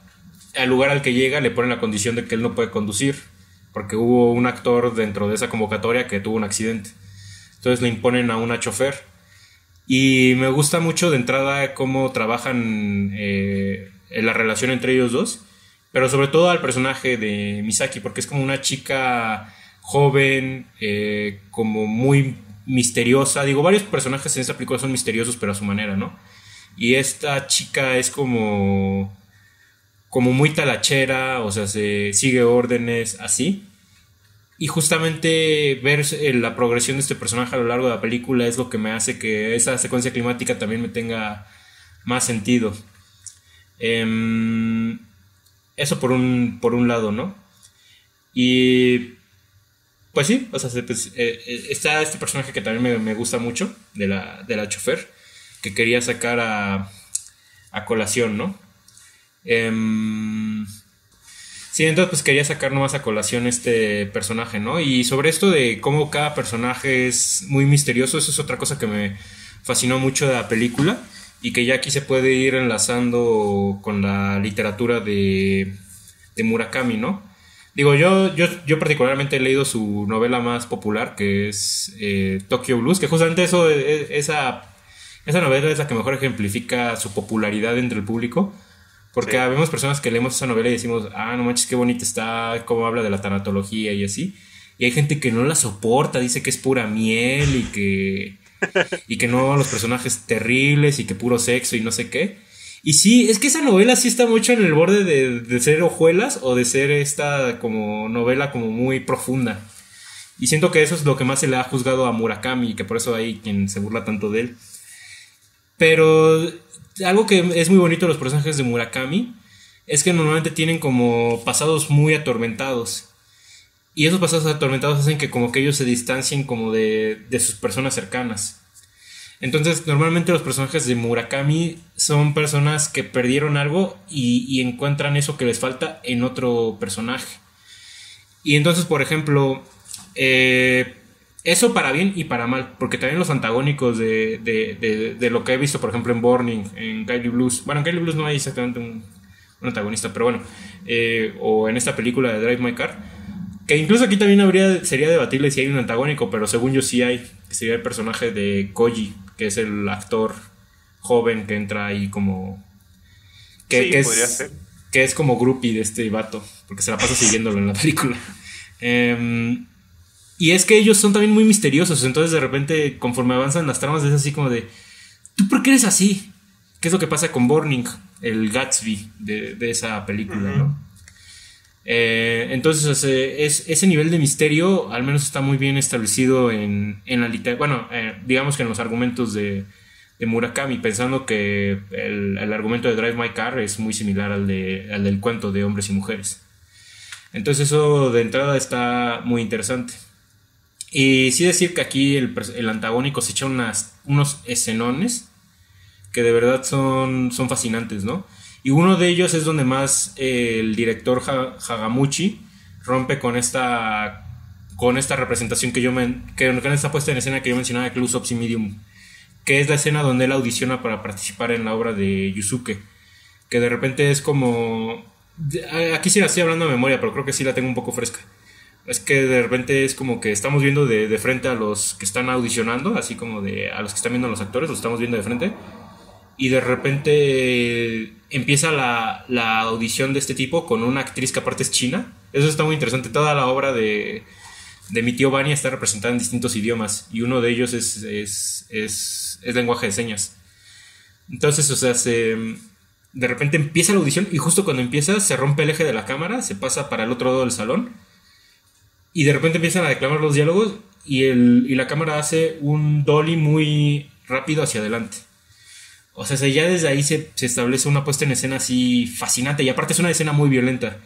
al lugar al que llega le ponen la condición de que él no puede conducir, porque hubo un actor dentro de esa convocatoria que tuvo un accidente. Entonces le imponen a una chofer. Y me gusta mucho de entrada cómo trabajan en la relación entre ellos dos, pero sobre todo al personaje de Misaki, porque es como una chica joven, como muy misteriosa. Digo, varios personajes en esta película son misteriosos, pero a su manera, ¿no? Y esta chica es como muy talachera, o sea, se sigue órdenes así. y justamente ver la progresión de este personaje a lo largo de la película es lo que me hace que esa secuencia climática también me tenga más sentido. Em, Eso por un lado, ¿no? Y pues sí, o sea, está este personaje que también me gusta mucho, de la chofer, que quería sacar a colación, ¿no? Em, sí, entonces pues quería sacar nomás a colación este personaje, ¿no? Y sobre esto de cómo cada personaje es muy misterioso, eso es otra cosa que me fascinó mucho de la película y que ya aquí se puede ir enlazando con la literatura de Murakami, ¿no? Digo, yo particularmente he leído su novela más popular, que es Tokyo Blues, que justamente esa novela es la que mejor ejemplifica su popularidad entre el público. Porque Sí. vemos personas que leemos esa novela y decimos, ah, no manches, qué bonita está, cómo habla de la tanatología y así. Y hay gente que no la soporta, dice que es pura miel y que no, los personajes terribles y que puro sexo y no sé qué. Y sí, es que esa novela sí está mucho en el borde de ser hojuelas o de ser esta como novela como muy profunda. Y siento que eso es lo que más se le ha juzgado a Murakami y que por eso hay quien se burla tanto de él. Pero algo que es muy bonito de los personajes de Murakami es que normalmente tienen como pasados muy atormentados. Y esos pasados atormentados hacen que como que ellos se distancien como de sus personas cercanas. Entonces normalmente los personajes de Murakami son personas que perdieron algo y encuentran eso que les falta en otro personaje. Y entonces, por ejemplo, eso para bien y para mal, porque también los antagónicos de lo que he visto, por ejemplo, en Burning, en Kylie Blues, bueno, en Kylie Blues no hay exactamente un antagonista, pero bueno, o en esta película de Drive My Car, que incluso aquí también sería debatible si hay un antagónico, pero según yo sí hay, que sería el personaje de Koji, que es el actor joven que entra ahí como que, Sí, que podría es ser. que es como groupie de este vato, porque se la pasa siguiéndolo en la película. Y es que ellos son también muy misteriosos, entonces de repente conforme avanzan las tramas es así como de, ¿tú por qué eres así? ¿Qué es lo que pasa con Burning, el Gatsby de esa película, Ujú. ¿no? Entonces ese nivel de misterio al menos está muy bien establecido en la literatura, bueno, digamos que en los argumentos de Murakami, pensando que el argumento de Drive My Car es muy similar al del cuento de Hombres y Mujeres. Entonces eso de entrada está muy interesante. Y sí decir que aquí el antagónico se echa unos escenones que de verdad son fascinantes, ¿no? Y uno de ellos es donde más el director Hagamuchi rompe con esta representación con esta puesta en escena que yo mencionaba de Close Ups y Medium, que es la escena donde él audiciona para participar en la obra de Yusuke, que de repente es como... Aquí sí la estoy hablando de memoria, pero creo que sí la tengo un poco fresca. Es que de repente es como que estamos viendo de frente a los que están audicionando, así como a los que están viendo a los actores, los estamos viendo de frente. Y de repente empieza la audición de este tipo con una actriz que aparte es china. Eso está muy interesante. Toda la obra de mi tío Bani está representada en distintos idiomas y uno de ellos es lenguaje de señas. Entonces, o sea, de repente empieza la audición y justo cuando empieza se rompe el eje de la cámara, se pasa para el otro lado del salón y de repente empiezan a declamar los diálogos y la cámara hace un dolly muy rápido hacia adelante. O sea, ya desde ahí se establece una puesta en escena así fascinante y aparte es una escena muy violenta.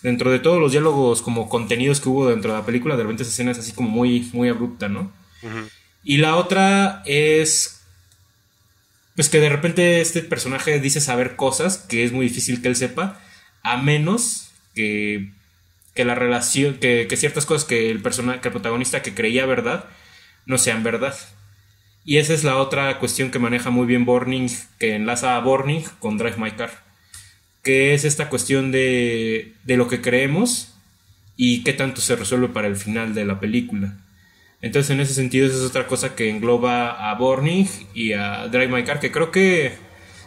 Dentro de todos los diálogos como contenidos que hubo dentro de la película, de repente esa escena es así como muy abrupta, ¿no? Ujú. Y la otra es pues que de repente este personaje dice saber cosas que es muy difícil que él sepa, a menos que la relación, que ciertas cosas que el protagonista que creía verdad no sean verdad. Y esa es la otra cuestión que maneja muy bien Burning, que enlaza a Burning con Drive My Car, que es esta cuestión de lo que creemos y qué tanto se resuelve para el final de la película. Entonces, en ese sentido, esa es otra cosa que engloba a Burning y a Drive My Car, que creo que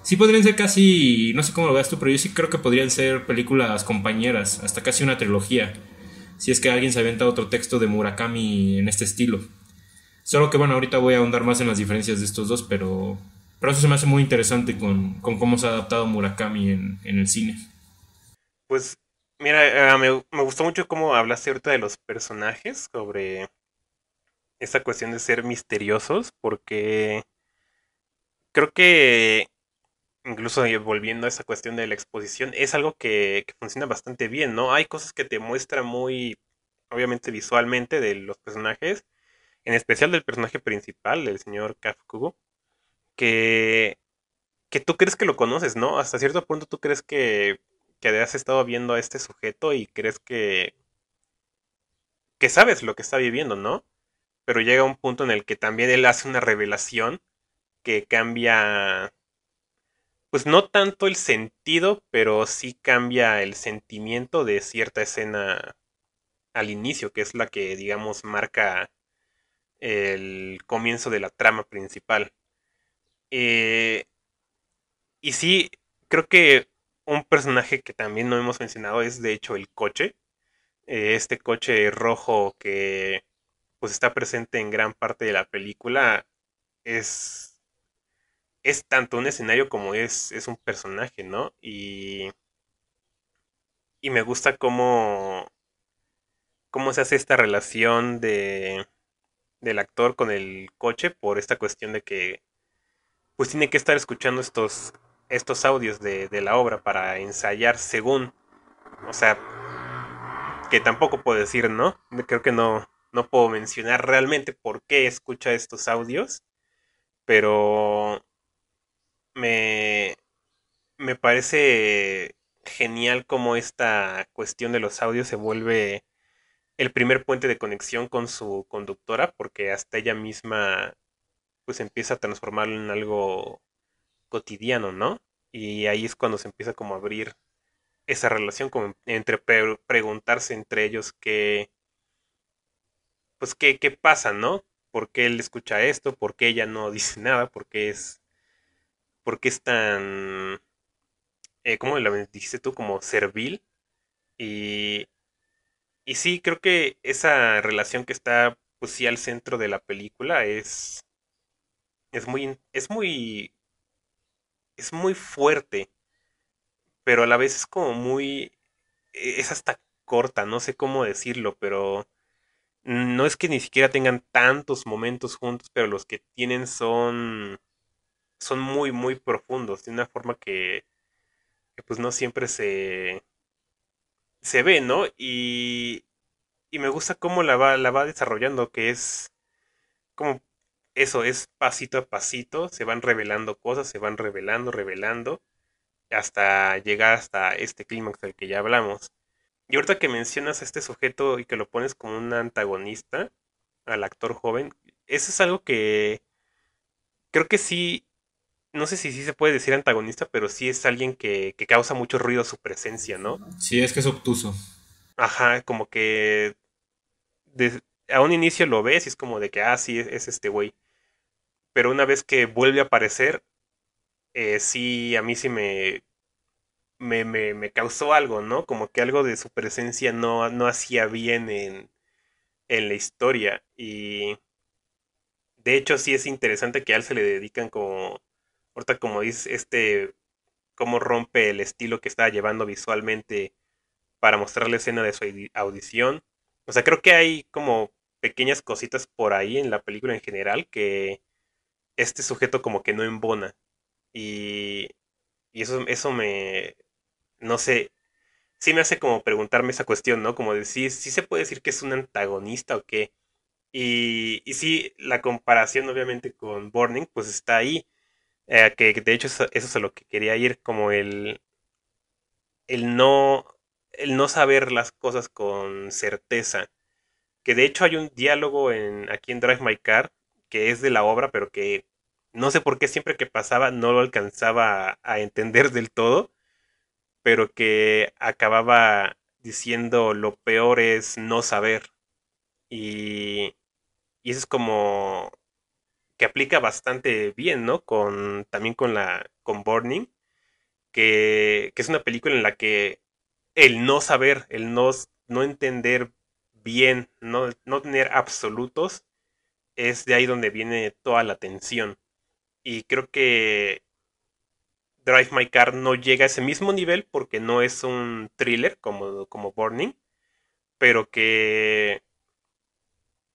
sí podrían ser casi, no sé cómo lo veas tú, pero yo sí creo que podrían ser películas compañeras, hasta casi una trilogía, si es que alguien se avienta otro texto de Murakami en este estilo. Solo que bueno, ahorita voy a ahondar más en las diferencias de estos dos, pero eso se me hace muy interesante con cómo se ha adaptado Murakami en el cine. Pues Mira, me gustó mucho cómo hablaste ahorita de los personajes, sobre esa cuestión de ser misteriosos, porque creo que incluso volviendo a esa cuestión de la exposición, es algo que funciona bastante bien, ¿no? Hay cosas que te muestran muy, obviamente visualmente de los personajes, en especial del personaje principal, del señor Kafkugo, que, que tú crees que lo conoces, ¿no? Hasta cierto punto tú crees que has estado viendo a este sujeto y crees que sabes lo que está viviendo, ¿no? Pero llega un punto en el que también él hace una revelación que cambia, pues no tanto el sentido, pero sí cambia el sentimiento de cierta escena al inicio, que es la que, digamos, marca el comienzo de la trama principal. Eh, y sí, creo que un personaje que también no hemos mencionado es de hecho el coche. Este coche rojo que pues está presente en gran parte de la película es, es tanto un escenario como es un personaje, ¿no? Y me gusta cómo se hace esta relación del actor con el coche por esta cuestión de que pues tiene que estar escuchando estos audios de la obra para ensayar según, o sea, que tampoco puedo decir, ¿no? Creo que no puedo mencionar realmente por qué escucha estos audios, pero me, me parece genial cómo esta cuestión de los audios se vuelve el primer puente de conexión con su conductora, porque hasta ella misma pues empieza a transformarlo en algo cotidiano, ¿no? Y ahí es cuando se empieza como a abrir esa relación como entre preguntarse entre ellos pues qué pasa, ¿no? ¿Por qué él escucha esto? ¿Por qué ella no dice nada? ¿Por qué es tan, cómo lo dijiste tú? Como servil. Y, y sí, creo que esa relación que está, pues sí, al centro de la película es muy fuerte, pero a la vez es como muy, es hasta corta, no sé cómo decirlo, pero no es que ni siquiera tengan tantos momentos juntos, pero los que tienen son muy, muy profundos, de una forma que pues no siempre se ve, ¿no? Y me gusta cómo la va desarrollando, que es como eso, es pasito a pasito, se van revelando cosas, se van revelando, hasta llegar hasta este clímax del que ya hablamos. Y ahorita que mencionas a este sujeto y que lo pones como un antagonista, al actor joven, eso es algo que creo que sí, no sé si sí se puede decir antagonista, pero sí es alguien que causa mucho ruido su presencia, ¿no? Sí, es que es obtuso. Ajá, como que a un inicio lo ves y es como de que, ah, sí, es este güey. Pero una vez que vuelve a aparecer, sí, a mí sí me causó algo, ¿no? Como que algo de su presencia no hacía bien en la historia. Y de hecho sí es interesante que a él se le dedican como, ahorita como dices, cómo rompe el estilo que estaba llevando visualmente para mostrar la escena de su audición. O sea, creo que hay como pequeñas cositas por ahí en la película en general que este sujeto como que no embona. Y, y eso no sé, sí me hace como preguntarme esa cuestión, ¿no? Como decir, sí se puede decir que es un antagonista o qué. Y sí, la comparación obviamente con Burning, pues está ahí. Que de hecho eso es a lo que quería ir, como el no, el no saber las cosas con certeza. Que de hecho hay un diálogo aquí en Drive My Car que es de la obra, pero que no sé por qué siempre que pasaba no lo alcanzaba a entender del todo, pero que acababa diciendo lo peor es no saber. Y, y eso es como que aplica bastante bien, ¿no? También con Burning, que es una película en la que el no saber, no entender bien, no tener absolutos, es de ahí donde viene toda la tensión. Y creo que Drive My Car no llega a ese mismo nivel porque no es un thriller como Burning, pero que,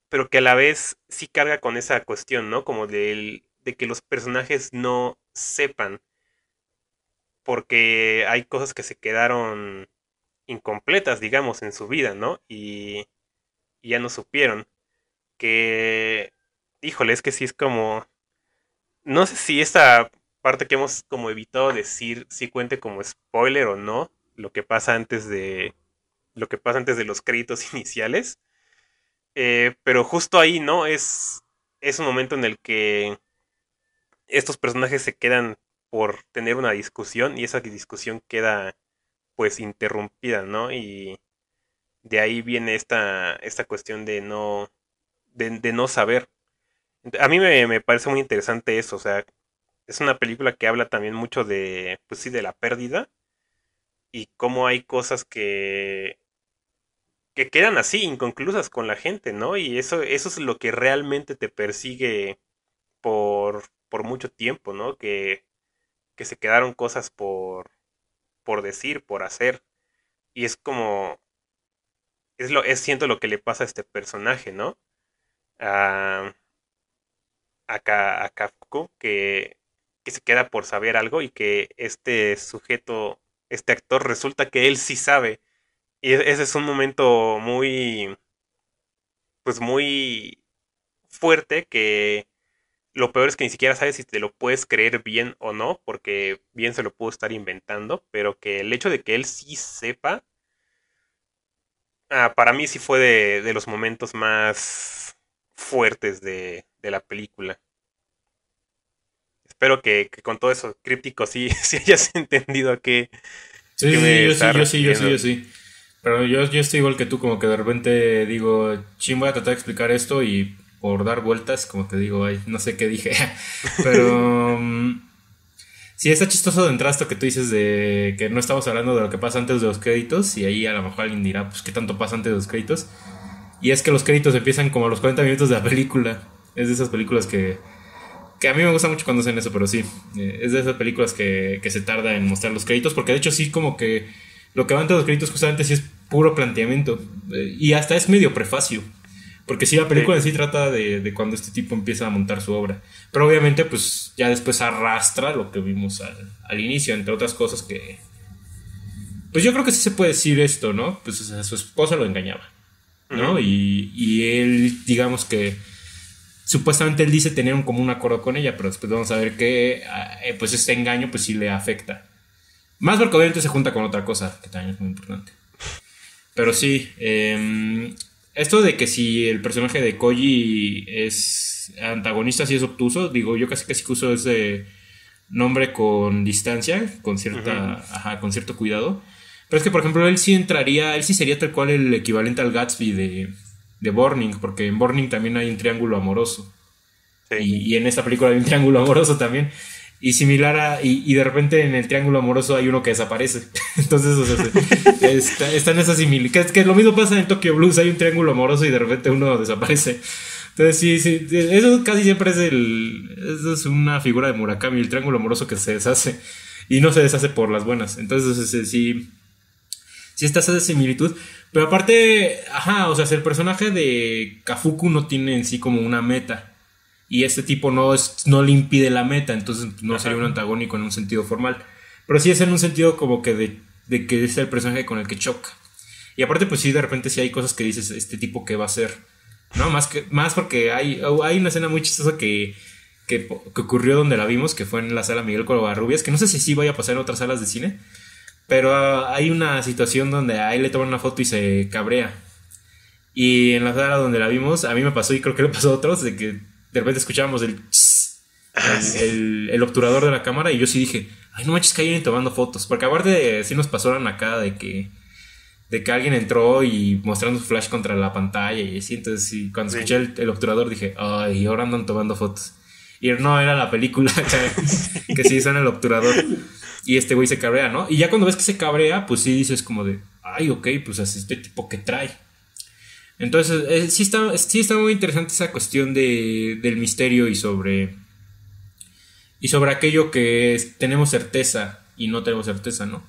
pero que a la vez sí carga con esa cuestión, ¿no? Como de que los personajes no sepan, porque hay cosas que se quedaron incompletas, digamos, en su vida, ¿no? Y ya no supieron. Que, híjole, es que sí es como, no sé si esta parte que hemos como evitado decir si cuente como spoiler o no, lo que pasa antes de los créditos iniciales. Pero justo ahí, ¿no? Es un momento en el que estos personajes se quedan por tener una discusión y esa discusión queda pues interrumpida, ¿no? Y de ahí viene esta cuestión de no saber. A mí me parece muy interesante eso, o sea, es una película que habla también mucho de, pues sí, de la pérdida y cómo hay cosas que quedan así, inconclusas con la gente, ¿no? Y eso es lo que realmente te persigue por mucho tiempo, ¿no? Que se quedaron cosas por decir, por hacer. Y es como, siento lo que le pasa a este personaje, ¿no? A, a Kafka, que se queda por saber algo y que este sujeto, este actor, resulta que él sí sabe. Y ese es un momento muy, pues muy fuerte que lo peor es que ni siquiera sabes si te lo puedes creer bien o no, porque bien se lo pudo estar inventando, pero que el hecho de que él sí sepa, para mí sí fue de los momentos más fuertes de la película. Espero que con todo eso críptico sí, sí hayas entendido a Sí, qué sí, sí, me yo sí, estaba yo sí, yo sí, refiriendo. yo sí. Pero yo estoy igual que tú, como que de repente digo, ching, voy a tratar de explicar esto y por dar vueltas, como que digo, ay, no sé qué dije. Pero sí, está chistoso de entrada esto que tú dices de que no estamos hablando de lo que pasa antes de los créditos y ahí a lo mejor alguien dirá, pues, ¿qué tanto pasa antes de los créditos? Y es que los créditos empiezan como a los 40 minutos de la película. Es de esas películas que a mí me gusta mucho cuando hacen eso, pero sí, es de esas películas que se tarda en mostrar los créditos, porque de hecho sí como que lo que va antes de los créditos justamente sí es puro planteamiento, y hasta es medio prefacio, porque sí la Sí, película en sí trata de cuando este tipo empieza a montar su obra, pero obviamente pues ya después arrastra lo que vimos al inicio, entre otras cosas que... Pues yo creo que sí se puede decir esto, ¿no? Pues o sea, su esposa lo engañaba, ujú, ¿no? Y él, digamos que supuestamente él dice tener como un acuerdo con ella, pero después vamos a ver que pues este engaño pues sí le afecta. Más porque obviamente se junta con otra cosa, que también es muy importante. Pero sí, esto de que si el personaje de Koji es antagonista, si es obtuso, digo, yo casi casi que uso ese nombre con distancia, con ujú. cierta, ajá, con cierto cuidado. Pero es que, por ejemplo, él sí entraría, él sí sería tal cual el equivalente al Gatsby de Burning, porque en Burning también hay un triángulo amoroso. Sí, Y en esta película hay un triángulo amoroso también. Y similar a. Y de repente en el triángulo amoroso hay uno que desaparece. Entonces, o sea, está en esa similitud. Que lo mismo pasa en Tokyo Blues. Hay un triángulo amoroso y de repente uno desaparece. Entonces, sí, sí. Eso casi siempre es eso es una figura de Murakami, el triángulo amoroso que se deshace. Y no se deshace por las buenas. Entonces, sí. Sí está esa similitud. Pero aparte, ajá, o sea, si el personaje de Kafuku no tiene en sí como una meta y este tipo no le impide la meta, entonces no sería ajá, un antagónico en un sentido formal. Pero sí es en un sentido como que de que es el personaje con el que choca. Y aparte, pues sí, de repente sí hay cosas que dices, este tipo que va a ser. ¿No? Más porque hay una escena muy chistosa que ocurrió donde la vimos, que fue en la sala Miguel Covarrubias, que no sé si sí vaya a pasar en otras salas de cine, pero hay una situación donde a él le toman una foto y se cabrea. Y en la sala donde la vimos, a mí me pasó y creo que le pasó a otros, de que de repente escuchábamos el tss, ah, sí, el obturador de la cámara y yo sí dije, ay no manches que hay alguien tomando fotos. Porque aparte sí nos pasaron acá de que alguien entró y mostrando su flash contra la pantalla y así. Entonces sí, cuando sí, escuché el obturador dije, ay, ahora andan tomando fotos. Y no, era la película que sí son el obturador. Y este güey se cabrea, ¿no? Y ya cuando ves que se cabrea, pues sí dices como de, ay, ok, pues así este tipo que trae. Entonces, sí está muy interesante esa cuestión del misterio y sobre y sobre aquello que tenemos certeza y no tenemos certeza, ¿no?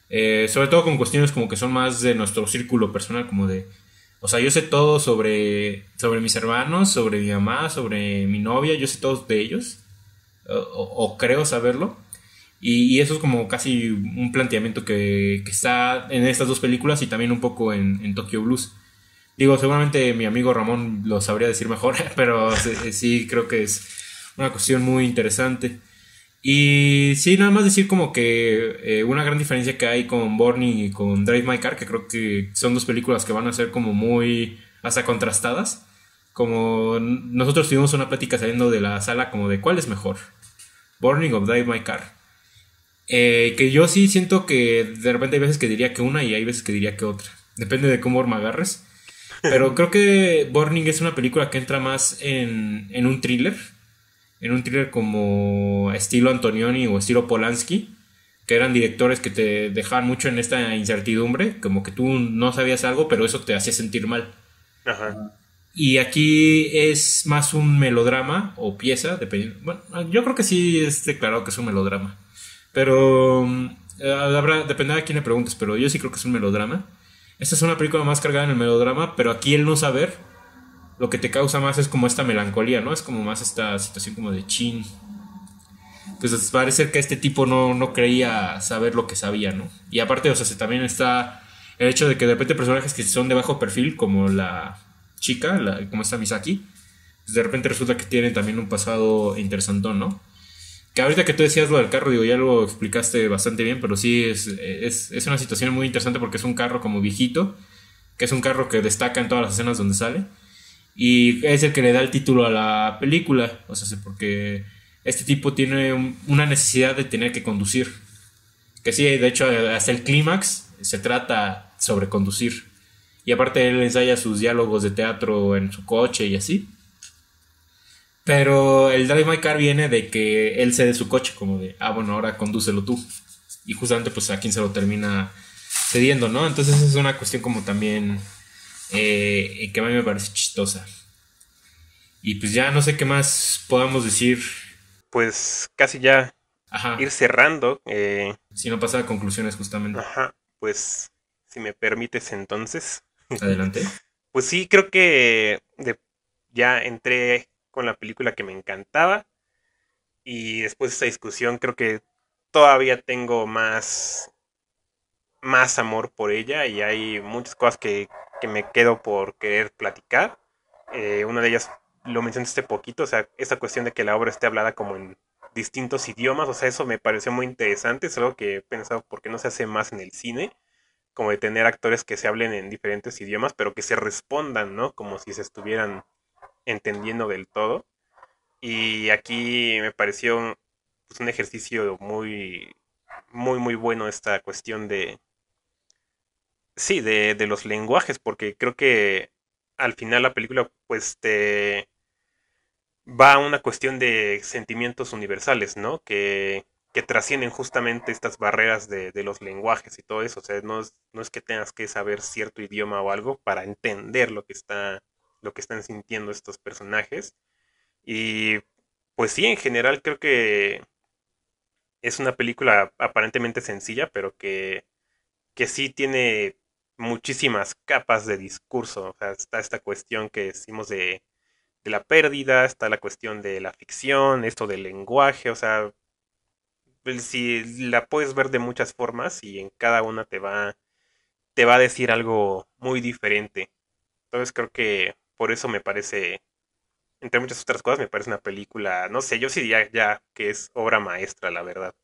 Sobre todo con cuestiones como que son más de nuestro círculo personal, como de, o sea, yo sé todo sobre mis hermanos, sobre mi mamá, sobre mi novia, yo sé todo de ellos, o creo saberlo, y eso es como casi un planteamiento que está en estas dos películas y también un poco en Tokyo Blues. Digo, seguramente mi amigo Ramón lo sabría decir mejor, pero sí creo que es una cuestión muy interesante. Y sí, nada más decir como que una gran diferencia que hay con Burning y con Drive My Car, que creo que son dos películas que van a ser como muy hasta contrastadas. Como nosotros tuvimos una plática saliendo de la sala como de cuál es mejor, Burning o Drive My Car. Que yo sí siento que de repente hay veces que diría que una y hay veces que diría que otra. Depende de cómo me agarres. Pero creo que Burning es una película que entra más en un thriller. En un thriller como estilo Antonioni o estilo Polanski, que eran directores que te dejaban mucho en esta incertidumbre, como que tú no sabías algo, pero eso te hacía sentir mal. Ajá. Y aquí es más un melodrama o pieza, dependiendo. Bueno, yo creo que sí es declarado que es un melodrama. Pero dependerá de quién le preguntes, pero yo sí creo que es un melodrama. Esta es una película más cargada en el melodrama, pero aquí el no saber lo que te causa más es como esta melancolía, ¿no? Es como más esta situación como de chin. Pues parece que este tipo no creía saber lo que sabía, ¿no? Y aparte, o sea, también está el hecho de que de repente personajes que son de bajo perfil, como la chica, como esta Misaki, pues de repente resulta que tienen también un pasado interesantón, ¿no? Que ahorita que tú decías lo del carro, digo, ya lo explicaste bastante bien, pero sí es una situación muy interesante porque es un carro como viejito, que es un carro que destaca en todas las escenas donde sale, y es el que le da el título a la película, o sea, porque este tipo tiene una necesidad de tener que conducir, que sí, de hecho, hasta el clímax se trata sobre conducir, y aparte él ensaya sus diálogos de teatro en su coche y así. Pero el Drive My Car viene de que él cede su coche, como de, bueno, ahora condúcelo tú. Y justamente pues a quien se lo termina cediendo, ¿no? Entonces es una cuestión como también que a mí me parece chistosa. Y pues ya no sé qué más podamos decir. Pues casi ya Ajá, ir cerrando. si no pasa a conclusiones justamente. Ajá, pues si me permites entonces. Adelante. Pues sí, creo que ya entré con la película que me encantaba y después de esta discusión creo que todavía tengo más amor por ella y hay muchas cosas que me quedo por querer platicar. Una de ellas lo mencionaste poquito, o sea, esta cuestión de que la obra esté hablada como en distintos idiomas, o sea, eso me pareció muy interesante, es algo que he pensado por qué no se hace más en el cine, como de tener actores que se hablen en diferentes idiomas, pero que se respondan, ¿no? Como si se estuvieran entendiendo del todo. Y aquí me pareció pues, un ejercicio muy bueno esta cuestión sí, de los lenguajes, porque creo que al final la película pues te va a una cuestión de sentimientos universales, ¿no? Que trascienden justamente estas barreras de los lenguajes y todo eso. O sea, no es que tengas que saber cierto idioma o algo para entender lo que están sintiendo estos personajes. Y pues sí, en general creo que es una película aparentemente sencilla, pero que sí tiene muchísimas capas de discurso. O sea, está esta cuestión que decimos de la pérdida, está la cuestión de la ficción, esto del lenguaje, o sea, si la puedes ver de muchas formas y en cada una te va a decir algo muy diferente. Entonces creo que por eso me parece, entre muchas otras cosas, me parece una película, no sé, yo sí diría ya que es obra maestra, la verdad.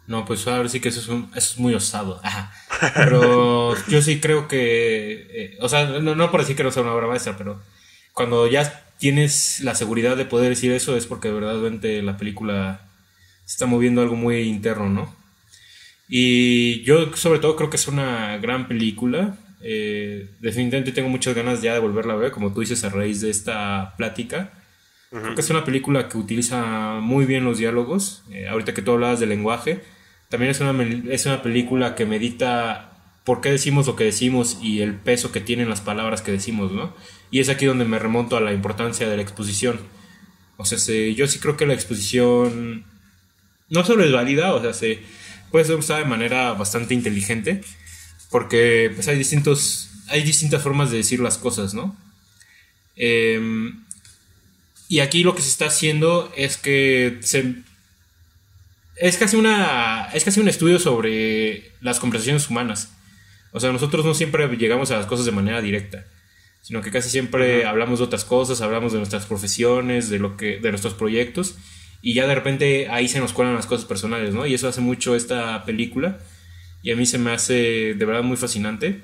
No, pues ahora sí que eso es muy osado. Ajá. Pero yo sí creo que, o sea, no por decir que no sea una obra maestra, pero cuando ya tienes la seguridad de poder decir eso es porque de verdad la película se está moviendo algo muy interno, ¿no? Y yo sobre todo creo que es una gran película. Definitivamente tengo muchas ganas ya de volverla a ver, como tú dices, a raíz de esta plática. Creo Ujú. que es una película que utiliza muy bien los diálogos. Ahorita que tú hablabas del lenguaje, también es una película que medita por qué decimos lo que decimos y el peso que tienen las palabras que decimos, ¿no? Y es aquí donde me remonto a la importancia de la exposición. O sea, yo sí creo que la exposición no solo es válida, o sea, se puede ser usada de manera bastante inteligente, porque pues hay distintas formas de decir las cosas, ¿no? Y aquí lo que se está haciendo es que es casi un estudio sobre las conversaciones humanas. O sea, nosotros no siempre llegamos a las cosas de manera directa, sino que casi siempre Ujú. hablamos de otras cosas, hablamos de nuestras profesiones, de nuestros proyectos, y ya de repente ahí se nos cuelan las cosas personales, ¿no? Y eso hace mucho esta película, y a mí se me hace de verdad muy fascinante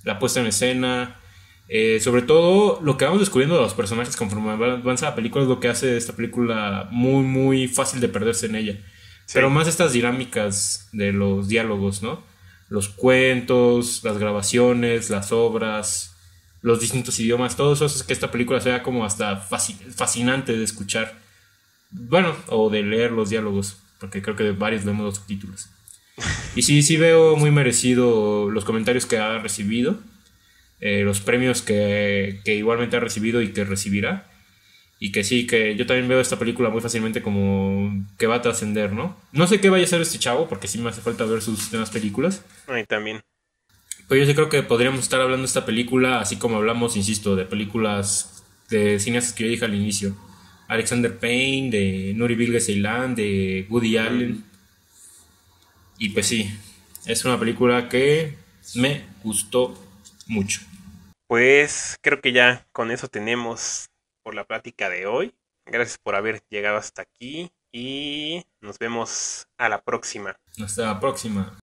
la puesta en escena, sobre todo lo que vamos descubriendo de los personajes conforme avanza la película es lo que hace de esta película muy muy fácil de perderse en ella, pero Sí, más estas dinámicas de los diálogos, ¿no? Los cuentos, las grabaciones, las obras, los distintos idiomas, todo eso hace que esta película sea como hasta fascinante de escuchar, bueno, o de leer los diálogos, porque creo que varios leemos los subtítulos. Y sí, sí veo muy merecido los comentarios que ha recibido, los premios que igualmente ha recibido y que recibirá. Y que sí, que yo también veo esta película muy fácilmente como que va a trascender, ¿no? No sé qué vaya a hacer este chavo, porque sí me hace falta ver sus demás películas. a mí también. Pero yo sí creo que podríamos estar hablando de esta película, así como hablamos, insisto, de películas de cineastas que yo dije al inicio. Alexander Payne, de Nuri Bilge Ceylan, de Woody Ujú. Allen. Y pues sí, es una película que me gustó mucho. Pues creo que ya con eso tenemos por la plática de hoy. Gracias por haber llegado hasta aquí y nos vemos a la próxima. Hasta la próxima.